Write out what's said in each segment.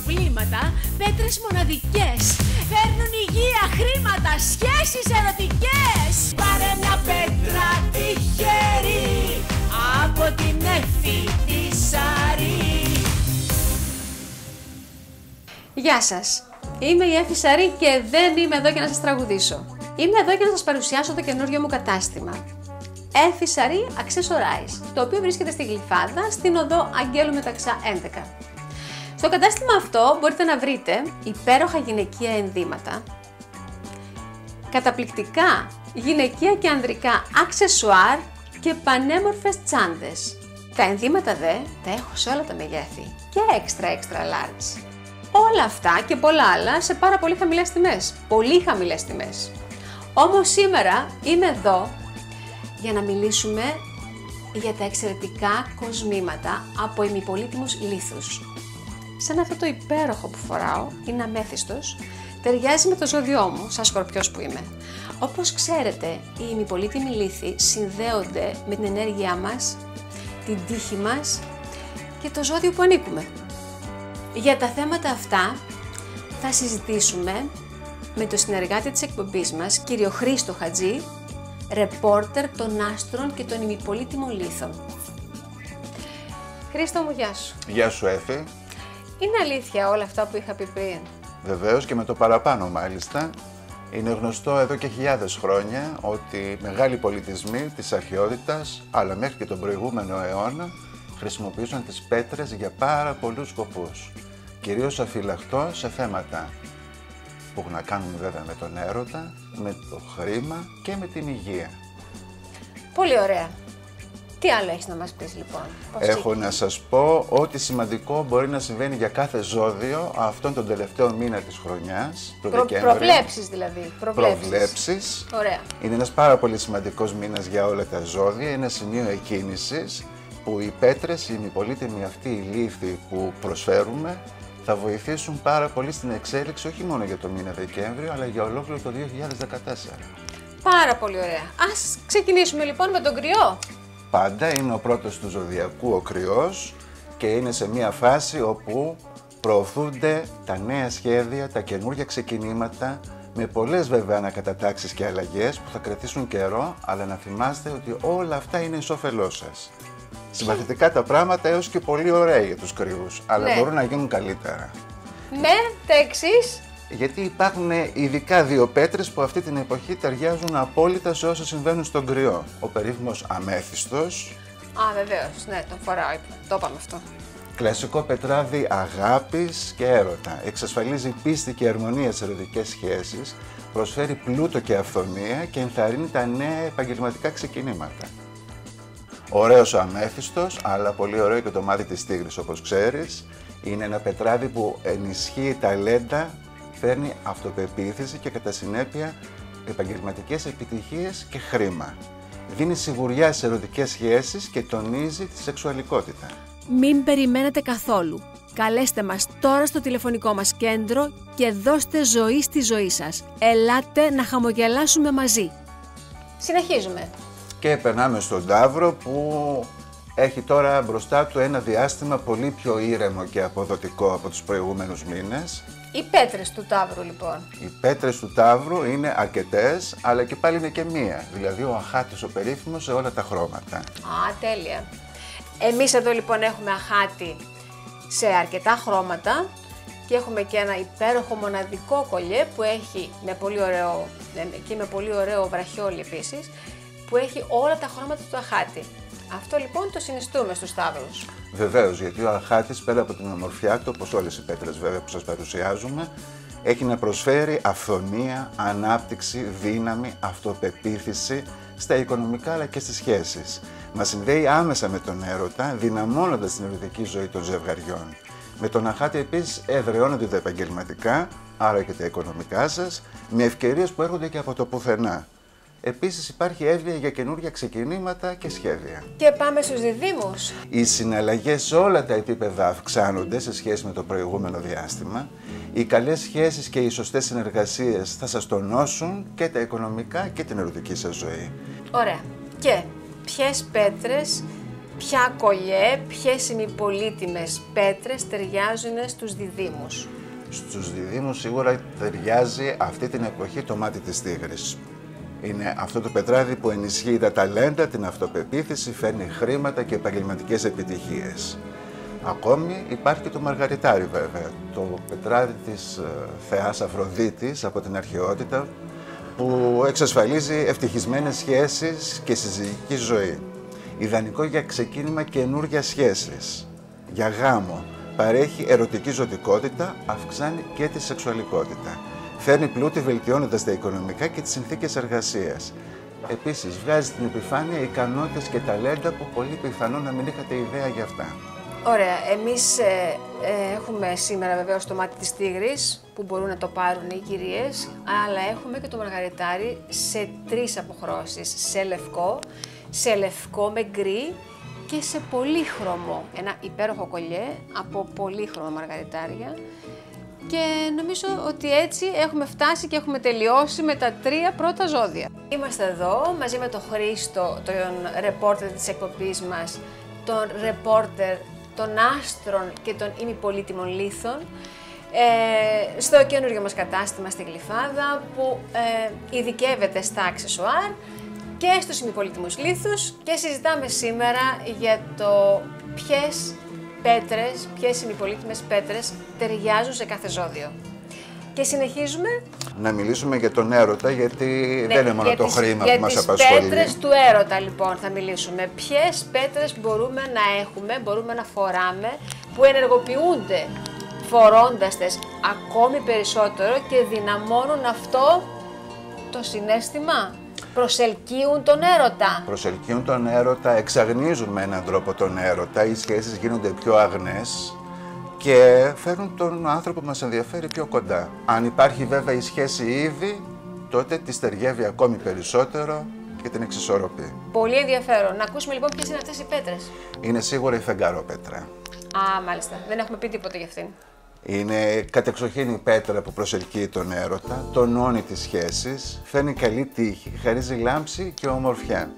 προβλήματα, πέτρες μοναδικές. Φέρνουν υγεία, χρήματα, σχέσεις ερωτικές. Πάρε μια πέτρα τυχερή από την Εφη τη Σαρή. Γεια σας, είμαι η Εφη Σαρή και δεν είμαι εδώ για να σας τραγουδήσω. Είμαι εδώ για να σας παρουσιάσω το καινούριο μου κατάστημα. Εφη Σαρή Accessorize, το οποίο βρίσκεται στη Γλυφάδα, στην οδό Αγγέλου Μεταξά 11. Στο κατάστημα αυτό μπορείτε να βρείτε υπέροχα γυναικεία ενδύματα, καταπληκτικά γυναικεία και ανδρικά αξεσουάρ και πανέμορφες τσάντες. Τα ενδύματα τα έχω σε όλα τα μεγέθη και extra large. Όλα αυτά και πολλά άλλα σε πάρα πολύ χαμηλές τιμές. Πολύ χαμηλές τιμές. Όμως σήμερα είμαι εδώ για να μιλήσουμε για τα εξαιρετικά κοσμήματα από ημιπολίτιμους λίθους. Σαν αυτό το υπέροχο που φοράω, είναι αμέθιστος, ταιριάζει με το ζώδιό μου, σαν σκορπιός που είμαι. Όπως ξέρετε, οι ημιπολίτιμοι λίθοι συνδέονται με την ενέργειά μας, την τύχη μας και το ζώδιο που ανήκουμε. Για τα θέματα αυτά θα συζητήσουμε με το συνεργάτη της εκπομπής μας, κύριο Χρήστο Χατζή, ρεπόρτερ των άστρων και των ημιπολίτιμων λίθων. Χρήστο μου, γεια σου. Γεια σου, Εφη. Είναι αλήθεια όλα αυτά που είχα πει πριν? Βεβαίως και με το παραπάνω μάλιστα. Είναι γνωστό εδώ και χιλιάδες χρόνια ότι μεγάλοι πολιτισμοί της αρχαιότητας, αλλά μέχρι και τον προηγούμενο αιώνα, χρησιμοποιούσαν τις πέτρες για πάρα πολλούς σκοπούς. Κυρίως αφυλαχτό σε θέματα που έχουν να κάνουν βέβαια με τον έρωτα, με το χρήμα και με την υγεία. Πολύ ωραία. Τι άλλο έχεις να μας πεις λοιπόν? Έχω να σας πω ότι σημαντικό μπορεί να συμβαίνει για κάθε ζώδιο αυτόν τον τελευταίο μήνα της χρονιάς, το Δεκέμβρη. Προβλέψεις δηλαδή. Προβλέψεις. Ωραία. Είναι ένας πάρα πολύ σημαντικός μήνας για όλα τα ζώδια, είναι ένα σημείο εκκίνησης που οι πέτρες, οι ημιπολίτιμοι αυτοί οι λίθοι που προσφέρουμε, θα βοηθήσουν πάρα πολύ στην εξέλιξη όχι μόνο για το μήνα Δεκέμβριο, αλλά για ολόκληρο το 2014. Πάρα πολύ ωραία. Ας ξεκινήσουμε λοιπόν με τον Κρυό. Πάντα είναι ο πρώτος του ζωδιακού ο Κρυός και είναι σε μια φάση όπου προωθούνται τα νέα σχέδια, τα καινούργια ξεκινήματα, με πολλές βέβαια ανακατατάξεις και αλλαγές που θα κρατήσουν καιρό, αλλά να θυμάστε ότι όλα αυτά είναι εις όφελός σας. Συμπαθητικά τα πράγματα έως και πολύ ωραία για τους Κρυούς, αλλά μπορούν να γίνουν καλύτερα. Ναι, τα εξής. Γιατί υπάρχουν ειδικά δύο πέτρες που αυτή την εποχή ταιριάζουν απόλυτα σε όσα συμβαίνουν στον Κρυό. Ο περίφημος αμέθιστος. Α, βεβαίως, ναι, τον φοράω, το είπαμε αυτό. Κλασικό πετράδι αγάπης και έρωτα. Εξασφαλίζει πίστη και αρμονία σε ερωτικές σχέσεις, προσφέρει πλούτο και αυθονία και ενθαρρύνει τα νέα επαγγελματικά ξεκινήματα. Ωραίος ο αμέθιστος, αλλά πολύ ωραίο και το μάτι της τίγρης, όπως ξέρεις. Είναι ένα πετράδι που ενισχύει ταλέντα, φέρνει αυτοπεποίθηση και κατά συνέπεια επαγγελματικές επιτυχίες και χρήμα. Δίνει σιγουριά σε ερωτικές σχέσεις και τονίζει τη σεξουαλικότητα. Μην περιμένετε καθόλου. Καλέστε μας τώρα στο τηλεφωνικό μας κέντρο και δώστε ζωή στη ζωή σας. Ελάτε να χαμογελάσουμε μαζί. Συνεχίζουμε. Και περνάμε στον Ταύρο που έχει τώρα μπροστά του ένα διάστημα πολύ πιο ήρεμο και αποδοτικό από τους προηγούμενους μήνες. Οι πέτρες του Ταύρου λοιπόν. Οι πέτρες του Ταύρου είναι αρκετές, αλλά και πάλι είναι και μία. Δηλαδή ο αχάτης ο περίφημος σε όλα τα χρώματα. Α, τέλεια. Εμείς εδώ λοιπόν έχουμε αχάτη σε αρκετά χρώματα και έχουμε και ένα υπέροχο μοναδικό κολλιέ που έχει με πολύ ωραίο βραχιόλι επίσης, που έχει όλα τα χρώματα του αχάτη. Αυτό λοιπόν το συνιστούμε στους Ταύρους. Βεβαίως, γιατί ο αχάτης πέρα από την ομορφιά του, όπως όλες οι πέτρες βέβαια που σας παρουσιάζουμε, έχει να προσφέρει αυθονία, ανάπτυξη, δύναμη, αυτοπεποίθηση στα οικονομικά αλλά και στις σχέσεις. Μας συνδέει άμεσα με τον έρωτα, δυναμώνοντας την ερωτική ζωή των ζευγαριών. Με τον αχάτη επίσης εδραιώνονται τα επαγγελματικά, άρα και τα οικονομικά σας, με ευκαιρίες που έρχονται και από το πουθενά. Επίσης υπάρχει εύβοια για καινούργια ξεκινήματα και σχέδια. Και πάμε στους διδύμους. Οι συναλλαγές σε όλα τα επίπεδα αυξάνονται σε σχέση με το προηγούμενο διάστημα. Οι καλές σχέσεις και οι σωστές συνεργασίες θα σας τονώσουν και τα οικονομικά και την ερωτική σας ζωή. Ωραία. Και ποιες πέτρες Ποια κολλιέ, ποιες ημιπολίτιμες πέτρες ταιριάζουν στους διδύμους? Στους διδύμους σίγουρα ταιριάζει αυτή την εποχή το μάτι της τίγρης. Είναι αυτό το πετράδι που ενισχύει τα ταλέντα, την αυτοπεποίθηση, φέρνει χρήματα και επαγγελματικές επιτυχίες. Ακόμη υπάρχει και το μαργαριτάρι βέβαια, το πετράδι της θεάς Αφροδίτης από την αρχαιότητα, που εξασφαλίζει ευτυχισμένες σχέσεις και συζυγική ζωή. Ιδανικό για ξεκίνημα καινούργιας σχέσης, για γάμο, παρέχει ερωτική ζωτικότητα, αυξάνει και τη σεξουαλικότητα. Φέρνει πλούτη βελτιώνοντας τα οικονομικά και τις συνθήκες εργασίας. Επίσης, βγάζει στην επιφάνεια ικανότητες και ταλέντα που πολύ πιθανόν να μην είχατε ιδέα για αυτά. Ωραία. Εμείς έχουμε σήμερα βεβαίως το μάτι της τίγρης που μπορούν να το πάρουν οι κυρίες, αλλά έχουμε και το μαργαριτάρι σε 3 αποχρώσεις, σε λευκό με γκρι και σε πολύχρωμο. Ένα υπέροχο κολλιέ από πολύχρωμα μαργαριτάρια. Και νομίζω ότι έτσι έχουμε φτάσει και έχουμε τελειώσει με τα 3 πρώτα ζώδια. Είμαστε εδώ μαζί με τον Χρήστο, τον ρεπόρτερ της εκπομπής μας, τον ρεπόρτερ των άστρων και των ημιπολίτιμων λίθων, στο καινούργιο μας κατάστημα στη Γλυφάδα που ειδικεύεται στα αξεσουάρ και στους ημιπολίτιμους λίθους, και συζητάμε σήμερα για το ποιες ημιπολίτιμες πέτρες ταιριάζουν σε κάθε ζώδιο. Και συνεχίζουμε να μιλήσουμε για τον έρωτα, γιατί δεν είναι μόνο το χρήμα που μας απασχολεί. Για τις πέτρες του έρωτα λοιπόν θα μιλήσουμε. Ποιες πέτρες μπορούμε να έχουμε, μπορούμε να φοράμε, που ενεργοποιούνται φορώντας τες ακόμη περισσότερο και δυναμώνουν αυτό το συναίσθημα. Προσελκύουν τον έρωτα. Προσελκύουν τον έρωτα, εξαγνίζουν με έναν τρόπο τον έρωτα, οι σχέσεις γίνονται πιο αγνές και φέρνουν τον άνθρωπο που μας ενδιαφέρει πιο κοντά. Αν υπάρχει βέβαια η σχέση ήδη, τότε τη στεριεύει ακόμη περισσότερο και την εξισορροπεί. Πολύ ενδιαφέρον. Να ακούσουμε λοιπόν ποιες είναι αυτές οι πέτρες. Είναι σίγουρα η φεγγαρόπέτρα. Α, μάλιστα. Δεν έχουμε πει τίποτα για αυτήν. Είναι κατεξοχήν η πέτρα που προσελκύει τον έρωτα, τονώνει τις σχέσεις, φέρνει καλή τύχη, χαρίζει λάμψη και ομορφιά.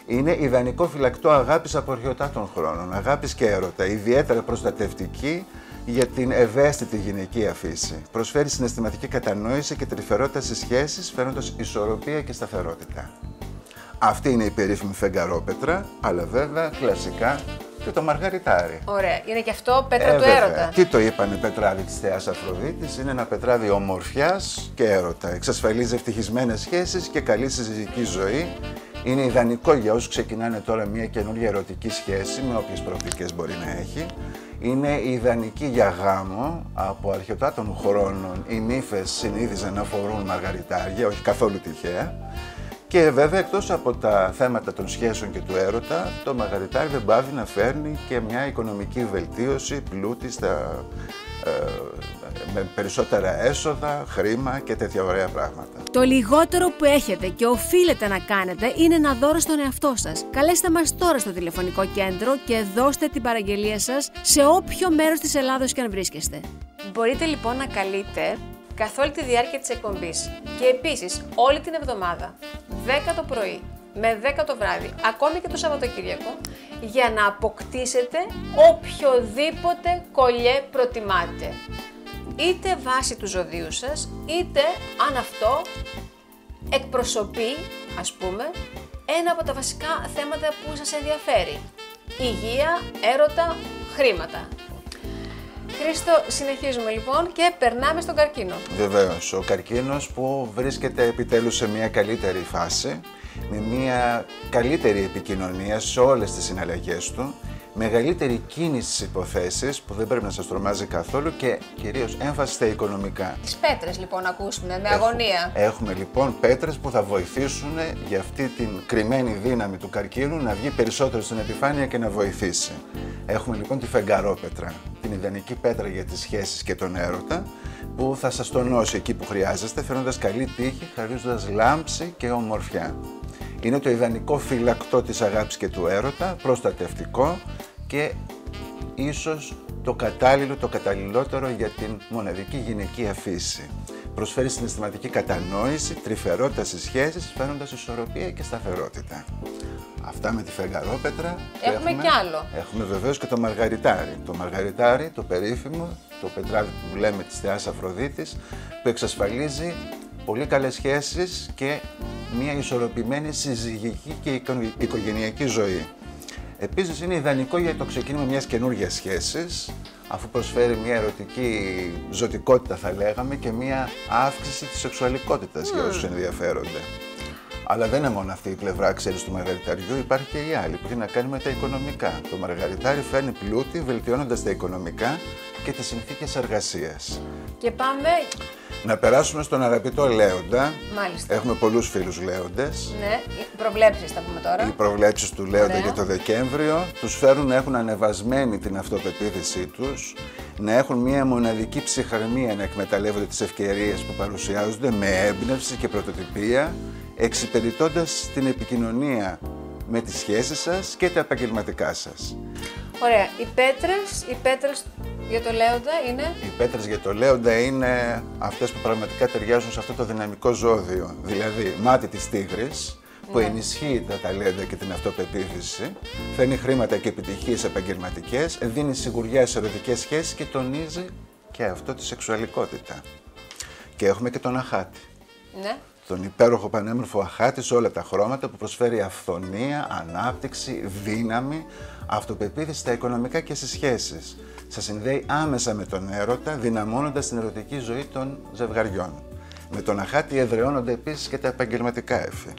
Είναι ιδανικό φυλακτό αγάπης από αρχαιοτάτων χρόνων, αγάπης και έρωτα, ιδιαίτερα προστατευτική για την ευαίσθητη γυναικεία φύση. Προσφέρει συναισθηματική κατανόηση και τρυφερότητα στις σχέσεις, φέρνοντας ισορροπία και σταθερότητα. Αυτή είναι η περίφημη φεγγαρόπετρα, αλλά βέβαια κλασικά και το μαργαριτάρι. Ωραία. Είναι και αυτό πέτρα του έρωτα. Τι το είπανε πετράδι της θεάς Αφροδίτης, είναι ένα πετράδι ομορφιάς και έρωτα. Εξασφαλίζει ευτυχισμένες σχέσεις και καλή συζυγική ζωή. Είναι ιδανικό για όσους ξεκινάνε τώρα μια καινούργια ερωτική σχέση, με όποιες προοπτικές μπορεί να έχει. Είναι ιδανική για γάμο. Από αρχαιοτάτων χρόνων οι νύφες συνήθιζαν να φορούν μαργαριτάρια, όχι καθόλου τυχαία. Και βέβαια, εκτός από τα θέματα των σχέσεων και του έρωτα, το μαργαριτάρι δεν πάβει να φέρνει και μια οικονομική βελτίωση, πλούτη με περισσότερα έσοδα, χρήμα και τέτοια ωραία πράγματα. Το λιγότερο που έχετε και οφείλετε να κάνετε είναι ένα δώρο στον εαυτό σας. Καλέστε μας τώρα στο τηλεφωνικό κέντρο και δώστε την παραγγελία σας σε όποιο μέρος της Ελλάδος και αν βρίσκεστε. Μπορείτε λοιπόν να καλείτε καθ' όλη τη διάρκεια της εκπομπής και επίσης όλη την εβδομάδα, 10 το πρωί με 10 το βράδυ, ακόμη και το Σαββατοκύριακο, για να αποκτήσετε οποιοδήποτε κολλιέ προτιμάτε. Είτε βάσει του ζωδίου σας, είτε αν αυτό εκπροσωπεί, ας πούμε, ένα από τα βασικά θέματα που σας ενδιαφέρει. Υγεία, έρωτα, χρήματα. Χρήστο, συνεχίζουμε λοιπόν και περνάμε στον καρκίνο. Βεβαίως, ο καρκίνος που βρίσκεται επιτέλους σε μια καλύτερη φάση, με μια καλύτερη επικοινωνία σε όλες τις συναλλαγές του, μεγαλύτερη κίνηση στις υποθέσεις που δεν πρέπει να σας τρομάζει καθόλου και κυρίως έμφαση στα οικονομικά. Τις πέτρες λοιπόν ακούσουμε με αγωνία. Έχουμε λοιπόν πέτρες που θα βοηθήσουν για αυτή την κρυμμένη δύναμη του καρκίνου να βγει περισσότερο στην επιφάνεια και να βοηθήσει. Έχουμε λοιπόν τη φεγγαρόπετρα, την ιδανική πέτρα για τις σχέσεις και τον έρωτα, που θα σας τονώσει εκεί που χρειάζεστε, φέρνοντας καλή τύχη, χαρίζοντας λάμψη και ομορφιά. Είναι το ιδανικό φυλακτό της αγάπης και του έρωτα, προστατευτικό και ίσως το κατάλληλο, το καταλληλότερο για την μοναδική γυναικεία φύση. Προσφέρει συναισθηματική κατανόηση, τρυφερότητα στις σχέσεις, φέρνοντας ισορροπία και σταθερότητα. Αυτά με τη φεγγαρόπετρα. Έχουμε κι άλλο. Έχουμε βεβαίως και το μαργαριτάρι. Το μαργαριτάρι, το περίφημο, το πετράδι που λέμε της θεάς Αφροδίτης, που εξασφαλίζει πολύ καλές σχέσεις και μια ισορροπημένη συζυγική και οικογενειακή ζωή. Επίσης είναι ιδανικό για το ξεκίνημα μιας καινούργιας σχέσης, αφού προσφέρει μια ερωτική ζωτικότητα θα λέγαμε και μια αύξηση της σεξουαλικότητας για όσους ενδιαφέρονται. Αλλά δεν είναι μόνο αυτή η πλευρά, ξέρεις, του μαργαριταριού, υπάρχει και η άλλη που έχει να κάνει με τα οικονομικά. Το μαργαριτάρι φέρνει πλούτη, βελτιώνοντας τα οικονομικά και τις συνθήκες εργασίας. Και πάμε... Να περάσουμε στον αγαπητό Λέοντα. Μάλιστα. Έχουμε πολλούς φίλους Λέοντες. Ναι, οι προβλέψεις θα πούμε τώρα. Οι προβλέψεις του Λέοντα Ωραία. για το Δεκέμβριο τους φέρουν να έχουν ανεβασμένη την αυτοπεποίθησή τους, να έχουν μια μοναδική ψυχραιμία να εκμεταλλεύονται τις ευκαιρίες που παρουσιάζονται με έμπνευση και πρωτοτυπία, εξυπηρετώντας την επικοινωνία με τις σχέσεις σας και τα επαγγελματικά σας. Ωραία. Οι πέτρες για το Λέοντα είναι... Οι πέτρες για το Λέοντα είναι αυτές που πραγματικά ταιριάζουν σε αυτό το δυναμικό ζώδιο. Δηλαδή, μάτι της τίγρης, που ενισχύει τα ταλέντα και την αυτοπεποίθηση, φέρνει χρήματα και επιτυχίες επαγγελματικές, δίνει σιγουριά σε ερωτικές σχέσεις και τονίζει και αυτό τη σεξουαλικότητα. Και έχουμε και τον Αχάτη. Ναι. Τον υπέροχο πανέμορφο Αχάτη σε όλα τα χρώματα που προσφέρει αυθονία, ανάπτυξη, δύναμη, αυτοπεποίθηση στα οικονομικά και στις σχέσεις. Σας συνδέει άμεσα με τον έρωτα, δυναμώνοντας την ερωτική ζωή των ζευγαριών. Με τον Αχάτη εδραιώνονται επίσης και τα επαγγελματικά έφη.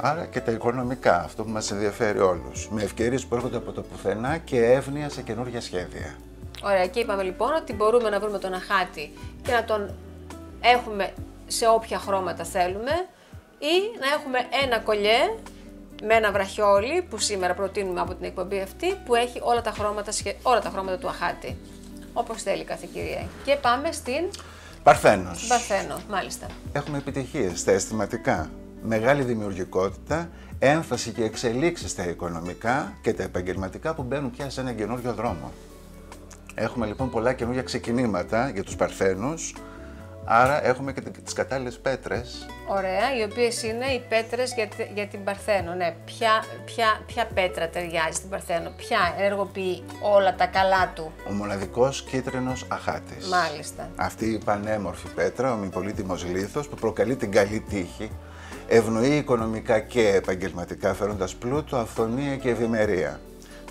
Άρα και τα οικονομικά, αυτό που μας ενδιαφέρει όλους. Με ευκαιρίες που έρχονται από το πουθενά και εύνοια σε καινούργια σχέδια. Ωραία, και είπαμε λοιπόν ότι μπορούμε να βρούμε τον Αχάτη και να τον έχουμε σε όποια χρώματα θέλουμε ή να έχουμε ένα κολλιέ με ένα βραχιόλι που σήμερα προτείνουμε από την εκπομπή αυτή που έχει όλα τα χρώματα του Αχάτη. Όπως θέλει κάθε κυρία. Και πάμε στην Παρθένος. Παρθένο, μάλιστα. Έχουμε επιτυχίες στα αισθηματικά, μεγάλη δημιουργικότητα, έμφαση και εξελίξεις στα οικονομικά και τα επαγγελματικά που μπαίνουν πια σε έναν καινούριο δρόμο. Έχουμε λοιπόν πολλά καινούργια ξεκινήματα για τους Παρθένους, άρα έχουμε και τις κατάλληλες πέτρες. Ωραία, οι οποίες είναι οι πέτρες για την Παρθένο. Ναι, ποια πέτρα ταιριάζει στην Παρθένο, ποια ενεργοποιεί όλα τα καλά του. Ο μοναδικός κίτρινος Αχάτης. Μάλιστα. Αυτή η πανέμορφη πέτρα, ο μη πολύτιμος λίθος που προκαλεί την καλή τύχη, ευνοεί οικονομικά και επαγγελματικά φέροντας πλούτο, αυθονία και ευημερία.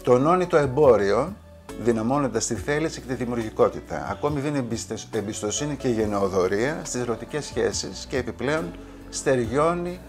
Τονώνει το εμπόριο, δυναμώνοντας τη θέληση και τη δημιουργικότητα. Ακόμη δίνει εμπιστοσύνη και γενναιοδωρία στις ερωτικές σχέσεις και επιπλέον στεριώνει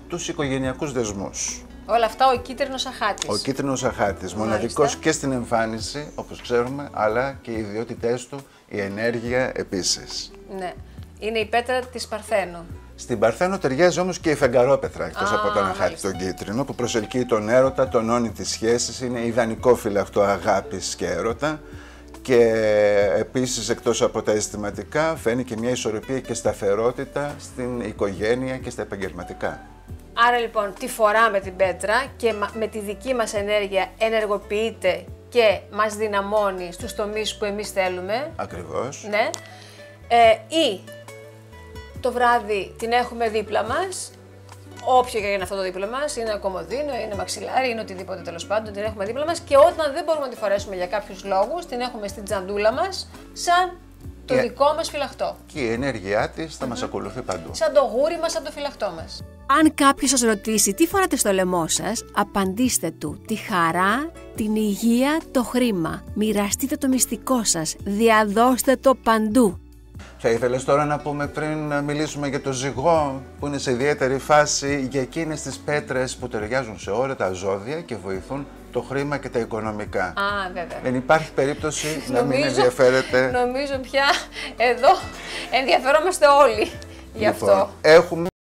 τους οικογενειακούς δεσμούς. Όλα αυτά ο κίτρινος Αχάτης. Ο κίτρινος Αχάτης, μοναδικός και στην εμφάνιση, όπως ξέρουμε, αλλά και οι ιδιότητές του, η ενέργεια επίσης. Ναι, είναι η πέτρα της Παρθένου. Στην Παρθένο ταιριάζει όμως και η φεγγαρόπετρα, εκτός από τον Αχάτη μάλιστα. τον κίτρινο, που προσελκύει τον έρωτα, τονώνει τις σχέσεις, είναι ιδανικό φυλαχτό αγάπης και έρωτα και επίσης εκτός από τα αισθηματικά φαίνει και μια ισορροπία και σταθερότητα στην οικογένεια και στα επαγγελματικά. Άρα λοιπόν τη φοράμε την πέτρα και με τη δική μας ενέργεια ενεργοποιείται και μας δυναμώνει στους τομείς που εμείς θέλουμε. Ακριβώς. Ναι. Ή το βράδυ την έχουμε δίπλα μας, όποιο και είναι αυτό το δίπλα μας, είναι κομμωδίνο, είναι μαξιλάρι, είναι οτιδήποτε τέλος πάντων, την έχουμε δίπλα μας και όταν δεν μπορούμε να τη φορέσουμε για κάποιους λόγους, την έχουμε στην τζαντούλα μας, σαν το δικό μας φυλαχτό. Και η ενέργειά της θα μας ακολουθεί παντού. Σαν το γούρι μας, σαν το φυλαχτό μας. Αν κάποιος σας ρωτήσει τι φοράτε στο λαιμό σας, απαντήστε του τη χαρά, την υγεία, το χρήμα. Μοιραστείτε το μυστικό σας, διαδώστε το παντού. Θα ήθελες τώρα να πούμε πριν να μιλήσουμε για το ζυγό που είναι σε ιδιαίτερη φάση για εκείνες τις πέτρες που ταιριάζουν σε όλα τα ζώδια και βοηθούν το χρήμα και τα οικονομικά. Α, βέβαια. Δεν υπάρχει περίπτωση να μην ενδιαφέρεται. Νομίζω πια εδώ ενδιαφερόμαστε όλοι γι' αυτό. Έχουμε